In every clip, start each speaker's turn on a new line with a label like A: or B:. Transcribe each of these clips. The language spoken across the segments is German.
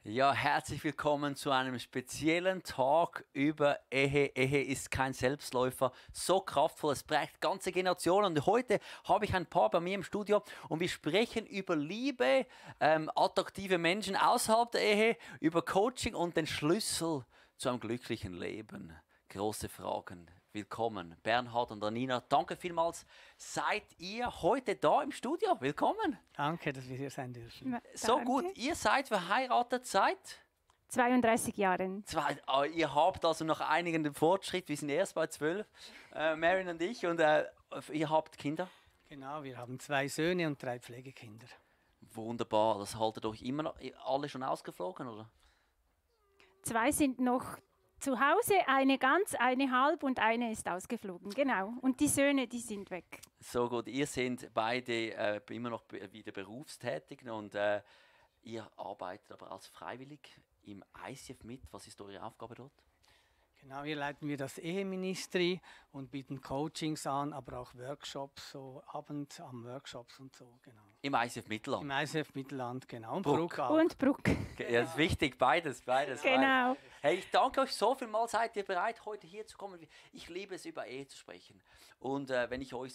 A: Ja, herzlich willkommen zu einem speziellen Talk über Ehe. Ehe ist kein Selbstläufer, so kraftvoll, es prägt ganze Generationen. Und heute habe ich ein Paar bei mir im Studio und wir sprechen über Liebe, attraktive Menschen außerhalb der Ehe, über Coaching und den Schlüssel zu einem glücklichen Leben. Große Fragen. Willkommen, Bernhard und Anina. Danke vielmals. Seid ihr heute da im Studio? Willkommen.
B: Danke, dass wir hier sein dürfen.
C: Ja,
A: So
C: danke.
A: gut, ihr seid verheiratet seit?
C: 32 Jahren.
A: Ihr habt also noch einigen Fortschritt, wir sind erst bei 12, Marion und ich, und ihr habt Kinder?
B: Genau, wir haben 2 Söhne und 3 Pflegekinder.
A: Wunderbar, das haltet euch immer noch, alle schon ausgeflogen, oder?
C: 2 sind noch zu Hause, eine ganz, eine halb und eine ist ausgeflogen. Genau. Und die Söhne, die sind weg.
A: So gut, ihr seid beide immer noch wieder berufstätig und ihr arbeitet aber als freiwillig im ICF mit. Was ist eure Aufgabe dort?
B: Genau, hier leiten wir das Eheministry und bieten Coachings an, aber auch Workshops, so Abend am Workshops und so, genau.
A: Im ICF Mittelland.
B: Im ICF Mittelland, genau. Und
A: Bruck.
B: auch.
C: Und Bruck.
A: Ja, das ist wichtig, beides.
C: Genau.
A: Hey, ich danke euch so vielmals. Seid ihr bereit, heute hier zu kommen? Ich liebe es, über Ehe zu sprechen. Und wenn ich euch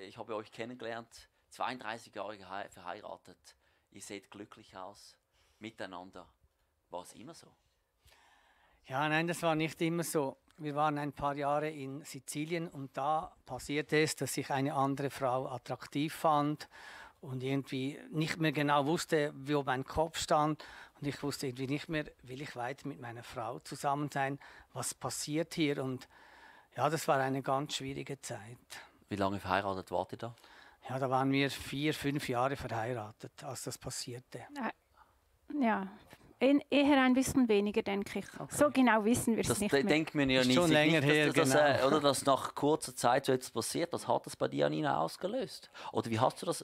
A: ich habe euch kennengelernt, 32 Jahre verheiratet. Ihr seht glücklich aus, miteinander. War es immer so?
B: Ja, nein, das war nicht immer so. Wir waren ein paar Jahre in Sizilien und da passierte es, dass ich eine andere Frau attraktiv fand und irgendwie nicht mehr genau wusste, wo mein Kopf stand. Und ich wusste irgendwie nicht mehr, will ich weiter mit meiner Frau zusammen sein? Was passiert hier? Und ja, das war eine ganz schwierige Zeit.
A: Wie lange verheiratet wart ihr da?
B: Ja, da waren wir 4, 5 Jahre verheiratet, als das passierte.
C: Ja. Eher ein bisschen weniger, denke ich.
B: Okay.
C: So genau wissen wir es
A: Das
C: nicht mehr.
A: denkt man ja
B: Ist
A: nicht.
B: schon länger her, genau.
A: Oder dass nach kurzer Zeit so etwas passiert. Was hat das bei dir, Anina, ausgelöst? Oder wie hast du das?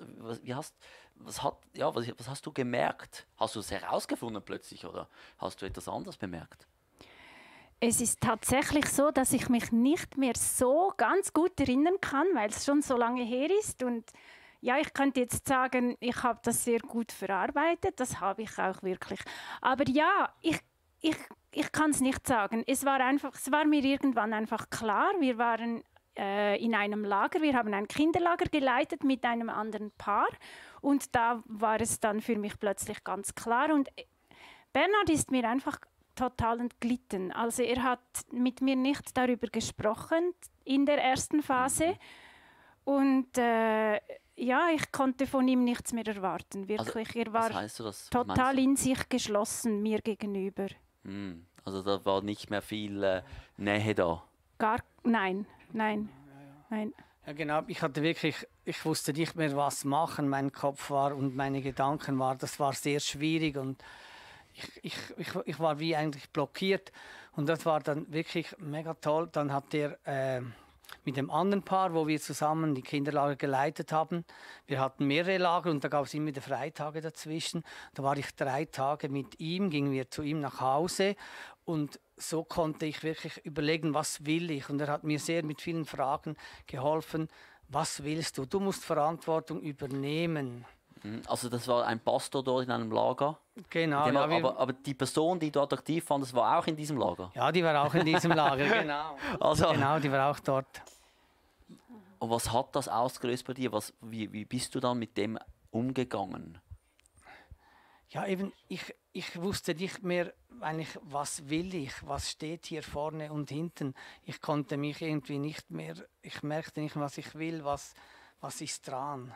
A: Was hast du gemerkt? Hast du es herausgefunden plötzlich oder hast du etwas anderes bemerkt?
C: Es ist tatsächlich so, dass ich mich nicht mehr so ganz gut erinnern kann, weil es schon so lange her ist. Und ja, ich könnte jetzt sagen, ich habe das sehr gut verarbeitet. Das habe ich auch wirklich. Aber ja, ich kann es nicht sagen. Es war mir irgendwann einfach klar. Wir waren in einem Lager. Wir haben ein Kinderlager geleitet mit einem anderen Paar. Und da war es dann für mich plötzlich ganz klar. Und Bernhard ist mir einfach total entglitten. Also er hat mit mir nicht darüber gesprochen in der ersten Phase. Und ja, ich konnte von ihm nichts mehr erwarten, wirklich.
A: Also,
C: Er war
A: was heißt das? Was
C: total
A: meinst du?
C: in sich geschlossen mir gegenüber.
A: Also da war nicht mehr viel Nähe da.
C: Nein.
B: Ja, genau. Ich wusste nicht mehr, was machen. Mein Kopf war und meine Gedanken waren, das war sehr schwierig und ich war wie eigentlich blockiert. Und das war dann wirklich mega toll. Dann hat er mit dem anderen Paar, wo wir zusammen die Kinderlager geleitet haben, wir hatten mehrere Lager und da gab es immer wieder Freitage dazwischen. Da war ich 3 Tage mit ihm, gingen wir zu ihm nach Hause und so konnte ich wirklich überlegen, was will ich. Und er hat mir sehr mit vielen Fragen geholfen. Was willst du? Du musst Verantwortung übernehmen.
A: Also das war ein Pastor dort in einem Lager.
B: Genau. Ja,
A: Aber die Person, die du attraktiv fand, das war auch in diesem Lager.
B: ja, die war auch in diesem Lager, genau.
A: Also,
B: Genau, die war auch dort.
A: Und was hat das ausgelöst bei dir? Wie bist du dann mit dem umgegangen?
B: Ja, eben, ich wusste nicht mehr, eigentlich, was will ich, was steht hier vorne und hinten. Ich konnte mich irgendwie nicht mehr, ich merkte nicht, was ich will, was ist dran.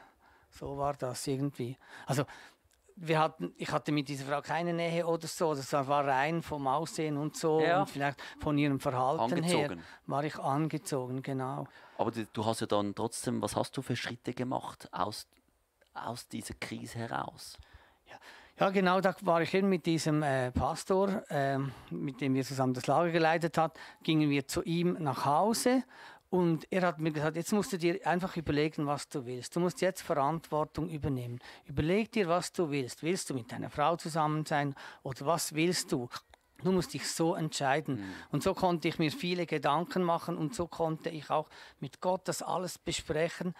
B: So war das irgendwie. Also ich hatte mit dieser Frau keine Nähe oder so, das war rein vom Aussehen und so
A: Ja.
B: und vielleicht von ihrem Verhalten her
A: Angezogen.
B: war ich angezogen, genau.
A: Aber du hast ja dann trotzdem, was hast du für Schritte gemacht aus dieser Krise heraus?
B: Ja, genau, da war ich eben mit diesem Pastor, mit dem wir zusammen das Lager geleitet haben, gingen wir zu ihm nach Hause und er hat mir gesagt, jetzt musst du dir einfach überlegen, was du willst. Du musst jetzt Verantwortung übernehmen. Überleg dir, was du willst. Willst du mit deiner Frau zusammen sein oder was willst du? Du musst dich so entscheiden. Und so konnte ich mir viele Gedanken machen und so konnte ich auch mit Gott das alles besprechen.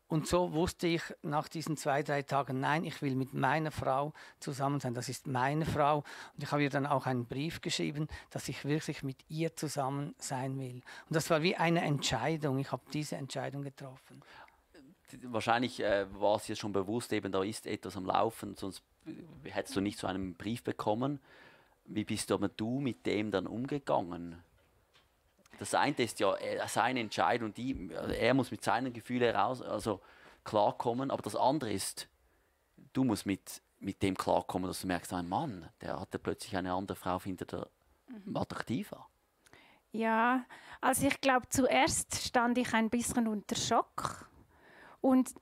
B: Und so wusste ich nach diesen 2, 3 Tagen, nein, ich will mit meiner Frau zusammen sein. Das ist meine Frau. Und ich habe ihr dann auch einen Brief geschrieben, dass ich wirklich mit ihr zusammen sein will. Und das war wie eine Entscheidung. Ich habe diese Entscheidung getroffen.
A: Wahrscheinlich war es dir schon bewusst, eben da ist etwas am Laufen, sonst hättest du nicht so einen Brief bekommen. Wie bist aber du mit dem dann umgegangen? Das eine ist ja seine Entscheidung, er muss mit seinen Gefühlen klarkommen, aber das andere ist, du musst mit dem klarkommen, dass du merkst, ein Mann, der hat ja plötzlich eine andere Frau, findet er attraktiver.
C: Ja, also ich glaube, zuerst stand ich ein bisschen unter Schock und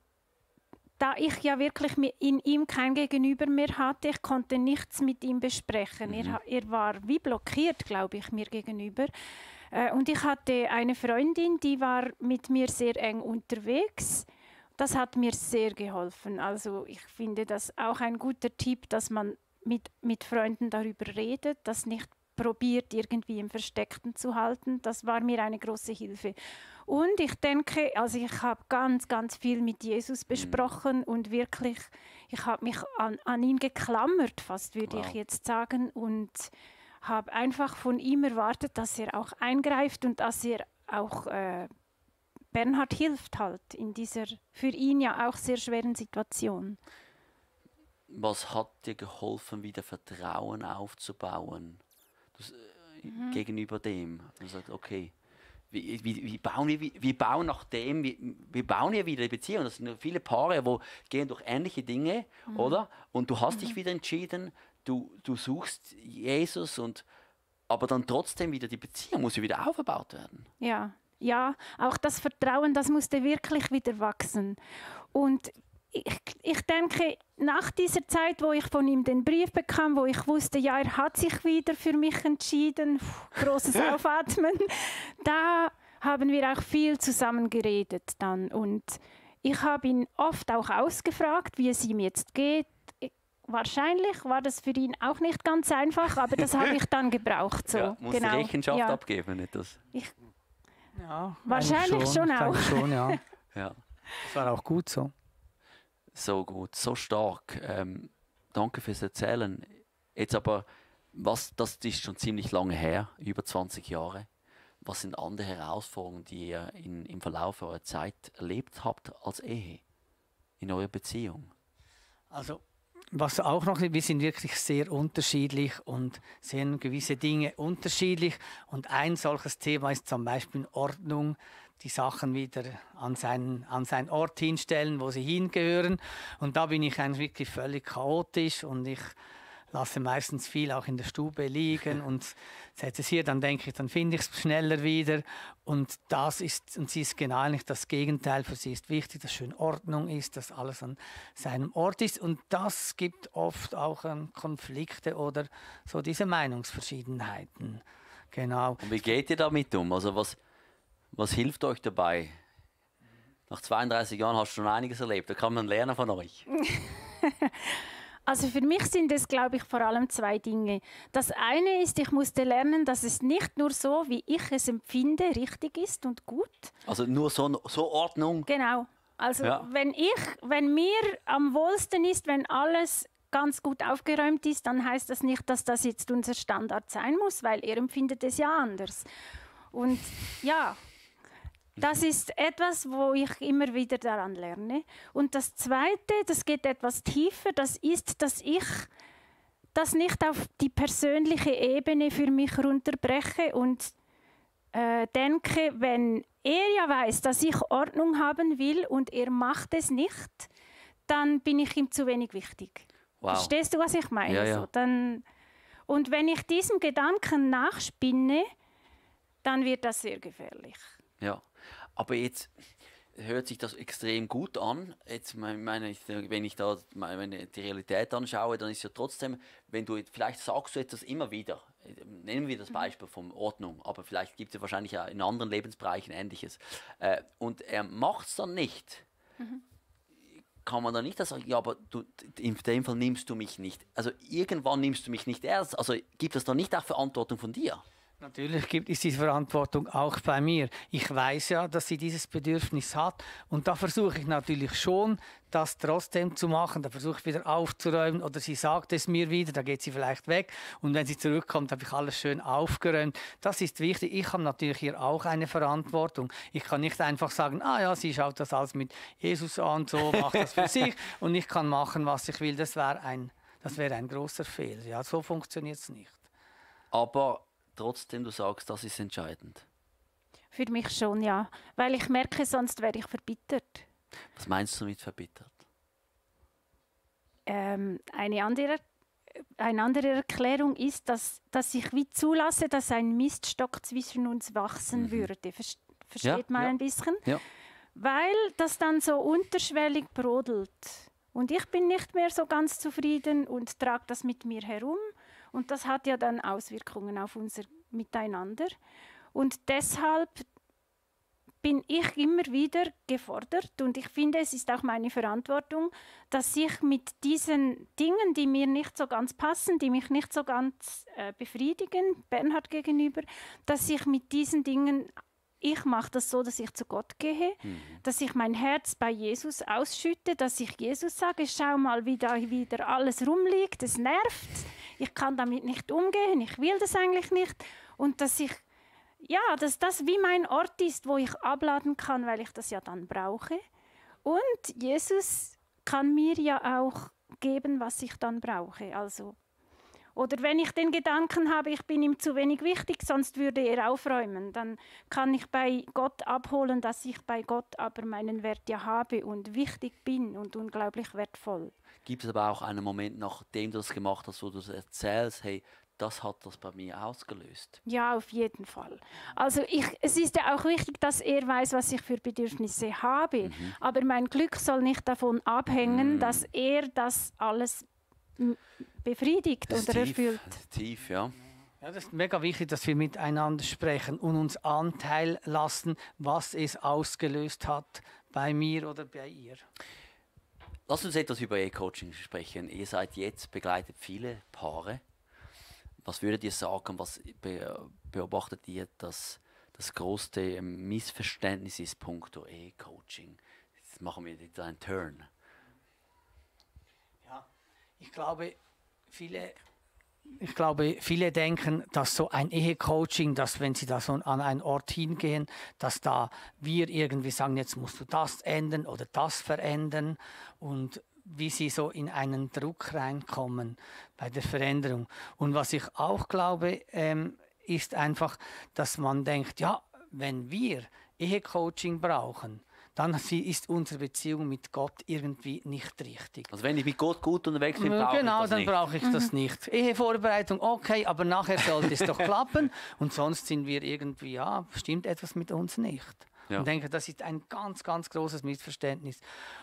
C: da ich ja wirklich in ihm kein Gegenüber mehr hatte, ich konnte nichts mit ihm besprechen. Er war wie blockiert, glaube ich, mir gegenüber. Und ich hatte eine Freundin, die war mit mir sehr eng unterwegs. Das hat mir sehr geholfen. Also ich finde das auch ein guter Tipp, dass man mit Freunden darüber redet, das nicht probiert, irgendwie im Versteckten zu halten. Das war mir eine große Hilfe. Und ich denke, also ich habe ganz, ganz viel mit Jesus besprochen und wirklich, ich habe mich an ihn geklammert, fast würde ich jetzt sagen, und habe einfach von ihm erwartet, dass er auch eingreift und dass er auch Bernhard hilft halt in dieser für ihn ja auch sehr schweren Situation.
A: Was hat dir geholfen, wieder Vertrauen aufzubauen? Gegenüber dem. Du sagst, okay, wie bauen wir wieder die Beziehung? Das sind viele Paare, die gehen durch ähnliche Dinge, oder? Und du hast dich wieder entschieden, du suchst Jesus, aber dann trotzdem wieder die Beziehung muss wieder aufgebaut werden.
C: Ja, auch das Vertrauen, das musste wirklich wieder wachsen. Und ich denke, nach dieser Zeit, wo ich von ihm den Brief bekam, wo ich wusste, ja, er hat sich wieder für mich entschieden, großes Aufatmen, da haben wir auch viel zusammen geredet dann. Und ich habe ihn oft auch ausgefragt, wie es ihm jetzt geht. Wahrscheinlich war das für ihn auch nicht ganz einfach, aber das habe ich dann gebraucht. So.
A: Ja, musst genau. Rechenschaft abgeben, nicht das?
B: Ja,
C: wahrscheinlich schon auch.
B: Schon, ja.
A: Ja.
B: Das war auch gut so.
A: So gut, so stark. Danke fürs Erzählen. Jetzt aber, das ist schon ziemlich lange her, über 20 Jahre. Was sind andere Herausforderungen, die ihr im Verlauf eurer Zeit erlebt habt als Ehe, in eurer Beziehung?
B: Also, was auch noch, wir sind wirklich sehr unterschiedlich und sehen gewisse Dinge unterschiedlich. Und ein solches Thema ist zum Beispiel Ordnung, die Sachen wieder an seinen Ort hinstellen, wo sie hingehören. Und da bin ich eigentlich wirklich völlig chaotisch und ich lasse meistens viel auch in der Stube liegen und setze es hier, dann denke ich, dann finde ich es schneller wieder. Und sie ist genau eigentlich das Gegenteil. Für sie ist wichtig, dass schön Ordnung ist, dass alles an seinem Ort ist. Und das gibt oft auch Konflikte oder so diese Meinungsverschiedenheiten. Genau.
A: Und wie geht ihr damit um? Also was hilft euch dabei? Nach 32 Jahren hast du schon einiges erlebt. Da kann man lernen von euch.
C: Also für mich sind es, glaube ich, vor allem 2 Dinge. Das eine ist, ich musste lernen, dass es nicht nur so, wie ich es empfinde, richtig ist und gut.
A: Also nur so Ordnung?
C: Genau. Also ja. Wenn mir am wohlsten ist, wenn alles ganz gut aufgeräumt ist, dann heißt das nicht, dass das jetzt unser Standard sein muss, weil er empfindet es ja anders. Und ja, das ist etwas, wo ich immer wieder daran lerne. Und das Zweite, das geht etwas tiefer, das ist, dass ich das nicht auf die persönliche Ebene für mich runterbreche und denke, wenn er ja weiß, dass ich Ordnung haben will und er macht es nicht, dann bin ich ihm zu wenig wichtig. Wow. Verstehst du, was ich meine?
A: Ja, ja.
C: So, und wenn ich diesem Gedanken nachspinne, dann wird das sehr gefährlich.
A: Ja, aber jetzt hört sich das extrem gut an. Jetzt meine, wenn ich da die Realität anschaue, dann ist ja trotzdem, wenn du vielleicht sagst du etwas immer wieder, nehmen wir das Beispiel von Ordnung, aber vielleicht gibt es ja wahrscheinlich auch in anderen Lebensbereichen Ähnliches. Und er macht es dann nicht. Kann man dann nicht sagen, ja, aber in dem Fall nimmst du mich nicht. Also irgendwann nimmst du mich nicht ernst. Also gibt es dann nicht auch Verantwortung von dir?
B: Natürlich gibt es diese Verantwortung auch bei mir. Ich weiß ja, dass sie dieses Bedürfnis hat und da versuche ich natürlich schon, das trotzdem zu machen. Da versuche ich wieder aufzuräumen oder sie sagt es mir wieder, da geht sie vielleicht weg und wenn sie zurückkommt, habe ich alles schön aufgeräumt. Das ist wichtig. Ich habe natürlich hier auch eine Verantwortung. Ich kann nicht einfach sagen, ah ja, sie schaut das alles mit Jesus an, so macht das für sich und ich kann machen, was ich will. Das wäre ein großer Fehler. Ja, so funktioniert es nicht.
A: Aber trotzdem, du sagst, das ist entscheidend.
C: Für mich schon, ja. Weil ich merke, sonst wäre ich verbittert.
A: Was meinst du mit verbittert?
C: Eine andere Erklärung ist, dass ich wie zulasse, dass ein Miststock zwischen uns wachsen würde. Versteht man ein bisschen?
A: Ja.
C: Weil das dann so unterschwellig brodelt. Und ich bin nicht mehr so ganz zufrieden und trage das mit mir herum. Und das hat ja dann Auswirkungen auf unser Miteinander. Und deshalb bin ich immer wieder gefordert und ich finde, es ist auch meine Verantwortung, dass ich mit diesen Dingen, die mir nicht so ganz passen, die mich nicht so ganz befriedigen, Bernhard gegenüber, dass ich mit diesen Dingen, ich mache das so, dass ich zu Gott gehe, dass ich mein Herz bei Jesus ausschütte, dass ich Jesus sage, schau mal, wie da wieder alles rumliegt, es nervt, ich kann damit nicht umgehen, ich will das eigentlich nicht und dass das wie mein Ort ist, wo ich abladen kann, weil ich das ja dann brauche. Und Jesus kann mir ja auch geben, was ich dann brauche. Also, oder wenn ich den Gedanken habe, ich bin ihm zu wenig wichtig, sonst würde er aufräumen, dann kann ich bei Gott abholen, dass ich bei Gott aber meinen Wert ja habe und wichtig bin und unglaublich wertvoll.
A: Gibt es aber auch einen Moment, nachdem du das gemacht hast, wo du erzählst, hey, das hat das bei mir ausgelöst?
C: Ja, auf jeden Fall. Also es ist ja auch wichtig, dass er weiß, was ich für Bedürfnisse habe. Aber mein Glück soll nicht davon abhängen, dass er das alles befriedigt
A: das
C: oder erfüllt.
A: Tief, ja.
B: Ja, das ist mega wichtig, dass wir miteinander sprechen und uns Anteil lassen, was es ausgelöst hat bei mir oder bei ihr.
A: Lass uns etwas über Ehecoaching sprechen. Ihr seid jetzt, begleitet viele Paare. Was würdet ihr sagen, was beobachtet ihr, dass das größte Missverständnis ist, punkto Ehecoaching? Jetzt machen wir jetzt einen Turn.
B: Ja, ich glaube, viele denken, dass so ein Ehecoaching, dass wenn sie da so an einen Ort hingehen, dass da wir irgendwie sagen, jetzt musst du das ändern oder das verändern und wie sie so in einen Druck reinkommen bei der Veränderung. Und was ich auch glaube, ist einfach, dass man denkt, ja, wenn wir Ehecoaching brauchen, dann ist unsere Beziehung mit Gott irgendwie nicht richtig.
A: Also wenn ich mit Gott gut unterwegs bin, brauche ich das nicht.
B: Dann brauche ich das nicht. Ehevorbereitung, okay, aber nachher sollte es doch klappen und sonst sind wir irgendwie, ja, stimmt etwas mit uns nicht. Ja. Und ich denke, das ist ein ganz, ganz großes Missverständnis.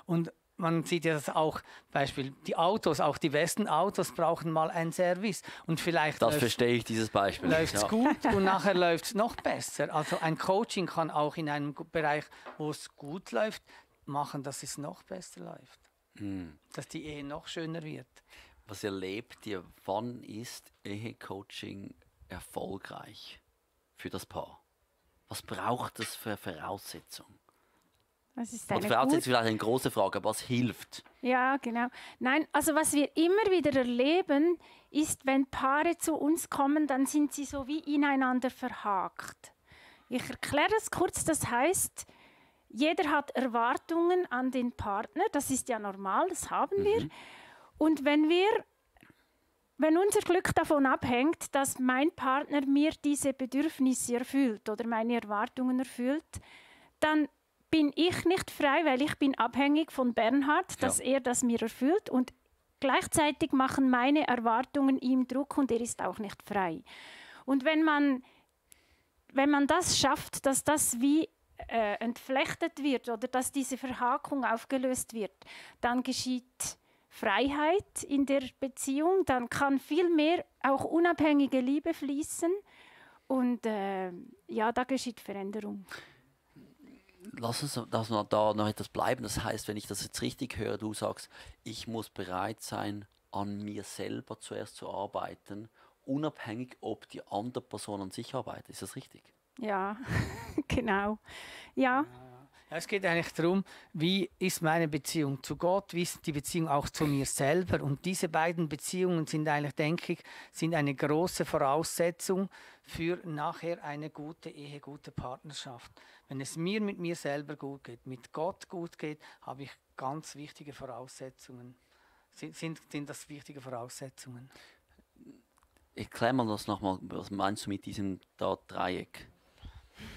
B: Und man sieht ja das auch, Beispiel, die Autos, auch die besten Autos brauchen mal einen Service. Und vielleicht
A: das verstehe ich, dieses Beispiel.
B: Läuft es gut und nachher läuft es noch besser. Also ein Coaching kann auch in einem Bereich, wo es gut läuft, machen, dass es noch besser läuft. Dass die Ehe noch schöner wird.
A: Was erlebt ihr, wann ist Ehecoaching erfolgreich für das Paar? Was braucht es für Voraussetzungen?
C: Das ist
A: vielleicht eine große Frage, aber was hilft?
C: Ja, genau. Nein, also was wir immer wieder erleben, ist, wenn Paare zu uns kommen, dann sind sie so wie ineinander verhakt. Ich erkläre es kurz, das heißt, jeder hat Erwartungen an den Partner, das ist ja normal, das haben wir. Und wenn unser Glück davon abhängt, dass mein Partner mir diese Bedürfnisse erfüllt oder meine Erwartungen erfüllt, dann bin ich nicht frei, weil ich bin abhängig von Bernhard, dass er das mir erfüllt und gleichzeitig machen meine Erwartungen ihm Druck und er ist auch nicht frei. Und wenn man das schafft, dass das wie entflechtet wird oder dass diese Verhakung aufgelöst wird, dann geschieht Freiheit in der Beziehung, dann kann viel mehr auch unabhängige Liebe fließen und da geschieht Veränderung.
A: Lass uns da noch etwas bleiben. Das heißt, wenn ich das jetzt richtig höre, du sagst, ich muss bereit sein, an mir selber zuerst zu arbeiten, unabhängig, ob die andere Person an sich arbeitet. Ist das richtig?
C: Ja, genau. Ja.
B: Ja, es geht eigentlich darum, wie ist meine Beziehung zu Gott, wie ist die Beziehung auch zu mir selber. Und diese beiden Beziehungen sind eigentlich, denke ich, sind eine große Voraussetzung für nachher eine gute Ehe, gute Partnerschaft. Wenn es mir mit mir selber gut geht, mit Gott gut geht, habe ich ganz wichtige Voraussetzungen. Sind das wichtige Voraussetzungen?
A: Erklär mal das nochmal, was meinst du mit diesem Dreieck?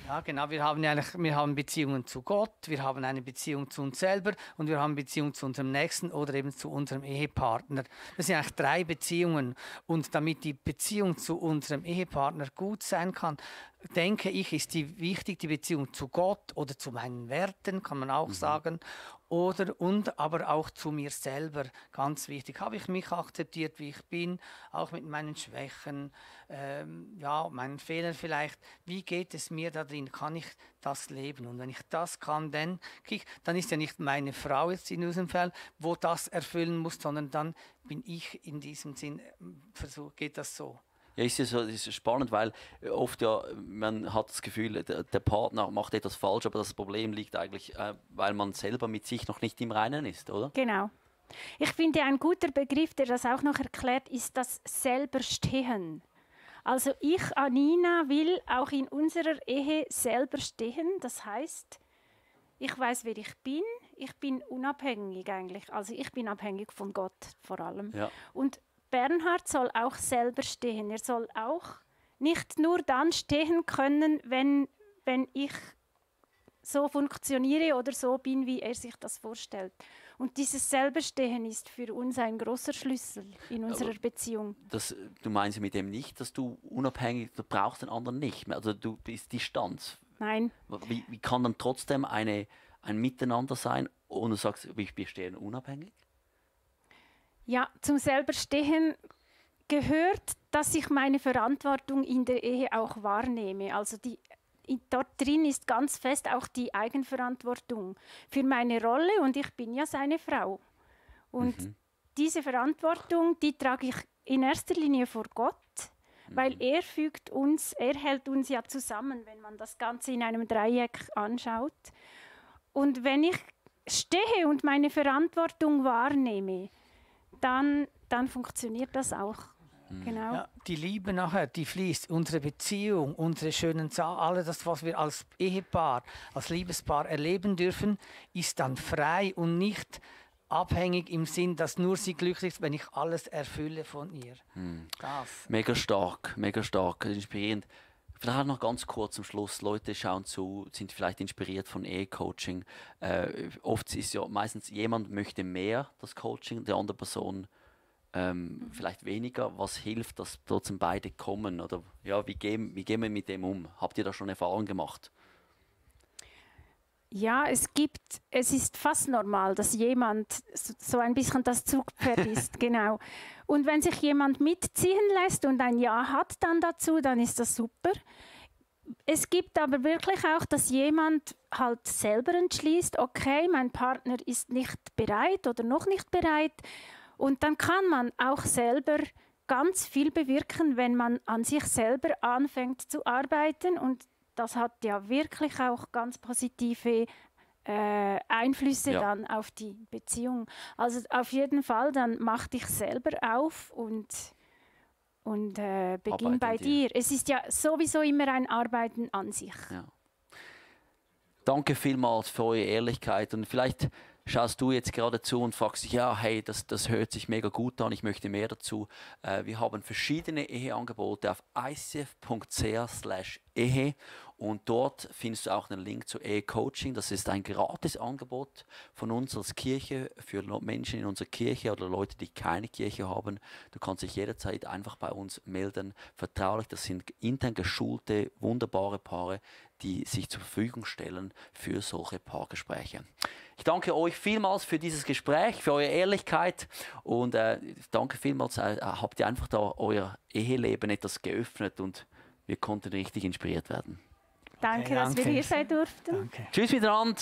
B: Ja, genau. Wir haben Beziehungen zu Gott, wir haben eine Beziehung zu uns selber und wir haben Beziehung zu unserem Nächsten oder eben zu unserem Ehepartner. Das sind eigentlich 3 Beziehungen. Und damit die Beziehung zu unserem Ehepartner gut sein kann, denke ich, ist wichtig die Beziehung zu Gott oder zu meinen Werten, kann man auch sagen, aber auch zu mir selber, ganz wichtig. Habe ich mich akzeptiert, wie ich bin, auch mit meinen Schwächen, meinen Fehlern vielleicht. Wie geht es mir da drin? Kann ich das leben? Und wenn ich das kann, dann ist ja nicht meine Frau jetzt in diesem Fall, wo das erfüllen muss, sondern dann bin ich in diesem Sinn, geht das so.
A: Ja, ist spannend, weil oft ja, man hat das Gefühl, der Partner macht etwas falsch, aber das Problem liegt eigentlich, weil man selber mit sich noch nicht im Reinen ist, oder?
C: Genau. Ich finde, ein guter Begriff, der das auch noch erklärt, ist das selber stehen. Also ich, Anina, will auch in unserer Ehe selber stehen. Das heißt, ich weiß, wer ich bin unabhängig eigentlich. Also ich bin abhängig von Gott vor allem. Ja. Und Bernhard soll auch selber stehen. Er soll auch nicht nur dann stehen können, wenn ich so funktioniere oder so bin, wie er sich das vorstellt. Und dieses Selberstehen ist für uns ein großer Schlüssel in unserer Beziehung.
A: Du meinst mit dem nicht, dass du unabhängig, du brauchst den anderen nicht mehr, also du bist Distanz.
C: Nein.
A: Wie kann dann trotzdem ein Miteinander sein und du sagst, wir stehen unabhängig?
C: Ja, zum Selberstehen gehört, dass ich meine Verantwortung in der Ehe auch wahrnehme. Also dort drin ist ganz fest auch die Eigenverantwortung für meine Rolle und ich bin ja seine Frau. Und diese Verantwortung, die trage ich in erster Linie vor Gott, weil er hält uns ja zusammen, wenn man das Ganze in einem Dreieck anschaut. Und wenn ich stehe und meine Verantwortung wahrnehme, dann funktioniert das auch. Genau.
B: Ja, die Liebe nachher, die fließt, unsere Beziehung, unsere schönen alles das, was wir als Ehepaar, als Liebespaar erleben dürfen, ist dann frei und nicht abhängig im Sinn, dass nur sie glücklich ist, wenn ich alles erfülle von ihr. Das.
A: Mega stark, inspirierend. Vielleicht noch ganz kurz zum Schluss. Leute schauen zu, sind vielleicht inspiriert von Ehe-Coaching. Oft ist ja meistens, jemand möchte mehr das Coaching, der andere Person vielleicht weniger. Was hilft, dass trotzdem beide kommen? Oder ja, wie gehen wir mit dem um? Habt ihr da schon Erfahrungen gemacht?
C: Ja, es ist fast normal, dass jemand so ein bisschen das Zugpferd ist, genau. Und wenn sich jemand mitziehen lässt und ein Ja hat dann dazu, dann ist das super. Es gibt aber wirklich auch, dass jemand halt selber entschließt, okay, mein Partner ist nicht bereit oder noch nicht bereit. Und dann kann man auch selber ganz viel bewirken, wenn man an sich selber anfängt zu arbeiten. Und das hat ja wirklich auch ganz positive Einflüsse dann auf die Beziehung. Also auf jeden Fall, dann mach dich selber auf und beginn bei dir. Es ist ja sowieso immer ein Arbeiten an sich. Ja.
A: Danke vielmals für eure Ehrlichkeit und vielleicht schaust du jetzt gerade zu und fragst dich, ja, hey, das hört sich mega gut an, ich möchte mehr dazu. Wir haben verschiedene Eheangebote auf icf.ch/ehe und dort findest du auch einen Link zu Ehe-Coaching. Das ist ein Gratis-Angebot von uns als Kirche für Menschen in unserer Kirche oder Leute, die keine Kirche haben. Du kannst dich jederzeit einfach bei uns melden, vertraulich. Das sind intern geschulte, wunderbare Paare, die sich zur Verfügung stellen für solche Paargespräche. Ich danke euch vielmals für dieses Gespräch, für eure Ehrlichkeit und danke vielmals, habt ihr einfach da euer Eheleben etwas geöffnet und wir konnten richtig inspiriert werden.
C: Danke, dass wir hier sein durften.
A: Danke. Tschüss miteinander.